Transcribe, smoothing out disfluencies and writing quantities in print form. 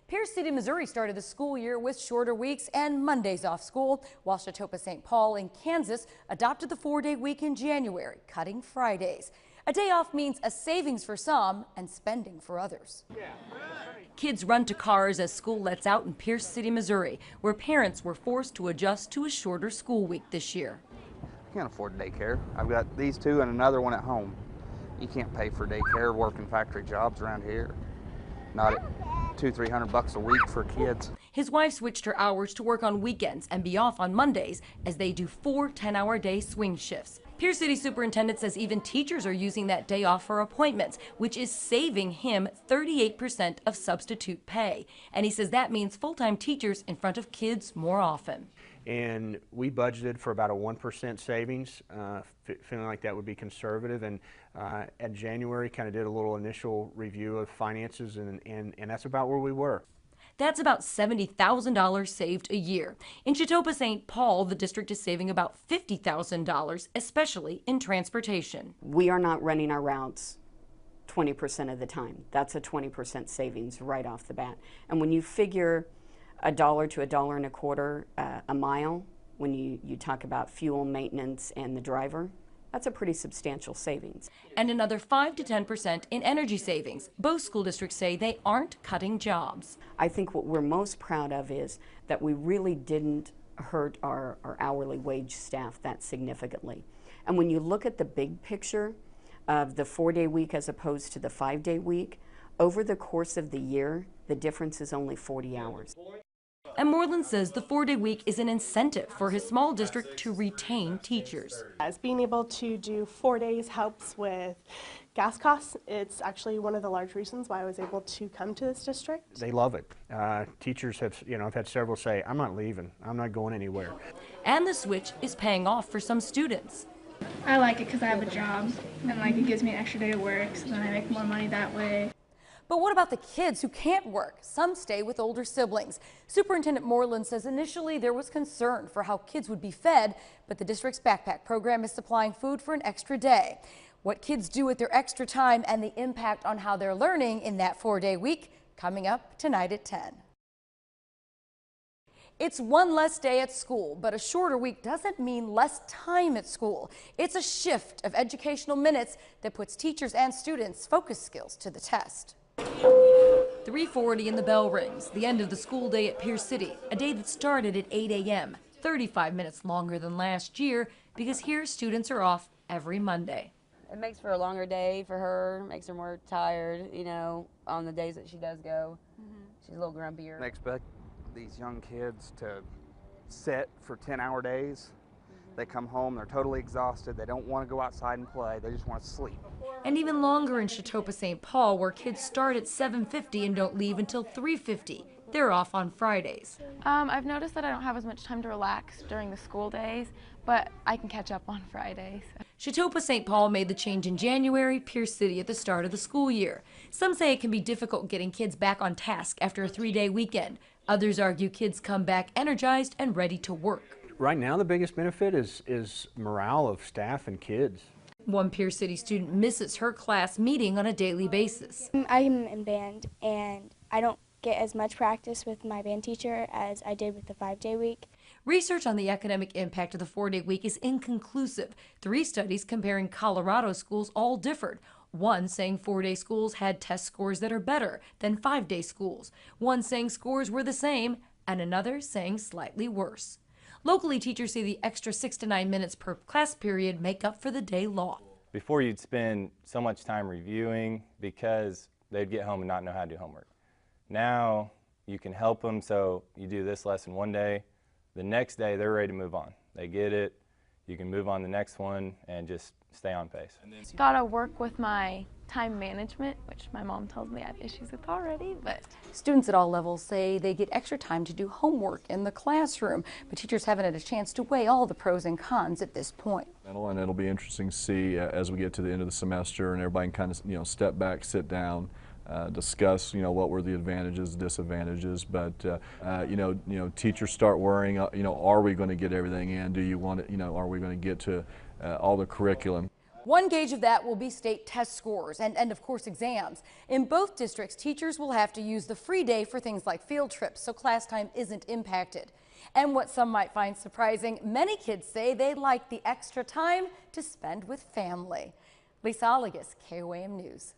Pierce City, Missouri started the school year with shorter weeks and Mondays off school, while Chetopa St. Paul in Kansas adopted the 4-day week in January, cutting Fridays. A day off means a savings for some and spending for others. Kids run to cars as school lets out in Pierce City, Missouri, where parents were forced to adjust to a shorter school week this year. I can't afford daycare. I've got these two and another one at home. You can't pay for daycare working factory jobs around here. Not at $200-300 a week for kids. His wife switched her hours to work on weekends and be off on Mondays as they do 4 10-hour day swing shifts. Pierce City Superintendent says even teachers are using that day off for appointments, which is saving him 38% of substitute pay. And he says that means full-time teachers in front of kids more often. And we budgeted for about a 1% savings, feeling like that would be conservative. And at January, kind of did a little initial review of finances, and that's about where we were. That's about $70,000 saved a year. In Chetopa St. Paul, the district is saving about $50,000, especially in transportation. We are not running our routes 20% of the time. That's a 20% savings right off the bat. And when you figure $1 to $1.25 a mile, when you talk about fuel, maintenance, and the driver, that's a pretty substantial savings. And another 5 to 10% in energy savings. Both school districts say they aren't cutting jobs. I think what we're most proud of is that we really didn't hurt our hourly wage staff that significantly. And when you look at the big picture of the 4-day week as opposed to the 5-day week, over the course of the year, the difference is only 40 hours. And Moreland says the 4-day week is an incentive for his small district to retain teachers. As being able to do 4 days helps with gas costs. It's actually one of the large reasons why I was able to come to this district. They love it. Teachers have, I've had several say, I'm not leaving, I'm not going anywhere. And the switch is paying off for some students. I like it because I have a job, and it gives me an extra day of work, so then I make more money that way. But what about the kids who can't work? Some stay with older siblings. Superintendent Moreland says initially there was concern for how kids would be fed, but the district's backpack program is supplying food for an extra day. What kids do with their extra time and the impact on how they're learning in that 4-day week, coming up tonight at 10. It's one less day at school, but a shorter week doesn't mean less time at school. It's a shift of educational minutes that puts teachers and students' focus skills to the test. 3:40 and the bell rings, the end of the school day at Pierce City, a day that started at 8 a.m., 35 minutes longer than last year because here students are off every Monday. It makes for a longer day for her, makes her more tired, on the days that she does go. She's a little grumpier. They expect these young kids to sit for 10-hour days. They come home, they're totally exhausted, they don't want to go outside and play, they just want to sleep. And even longer in Chetopa St. Paul, where kids start at 7:50 and don't leave until 3:50. They're off on Fridays. I've noticed that I don't have as much time to relax during the school days, but I can catch up on Fridays. Chetopa St. Paul made the change in January, Pierce City at the start of the school year. Some say it can be difficult getting kids back on task after a 3-day weekend. Others argue kids come back energized and ready to work. Right now the biggest benefit is morale of staff and kids. One Pierce City student misses her class meeting on a daily basis. I'm in band, and I don't get as much practice with my band teacher as I did with the 5-day week. Research on the academic impact of the 4-day week is inconclusive. 3 studies comparing Colorado schools all differed. One saying 4-day schools had test scores that are better than 5-day schools. One saying scores were the same, and another saying slightly worse. Locally, teachers say the extra 6 to 9 minutes per class period make up for the day lost. Before, you'd spend so much time reviewing because they'd get home and not know how to do homework. Now you can help them, so you do this lesson one day, the next day they're ready to move on. They get it, you can move on the next one and just stay on pace. Gotta work with my time management, which my mom tells me I have issues with already, but Students at all levels say they get extra time to do homework in the classroom, but teachers haven't had a chance to weigh all the pros and cons at this point. And it'll be interesting to see as we get to the end of the semester and everybody can kind of step back, sit down, discuss what were the advantages, disadvantages, but teachers start worrying, are we going to get everything in? Do you want it, are we going to get to all the curriculum? One gauge of that will be state test scores and of course exams. In both districts, teachers will have to use the free day for things like field trips, so class time isn't impacted. And what some might find surprising, many kids say they like the extra time to spend with family. Lisa Allegas, KOAM News.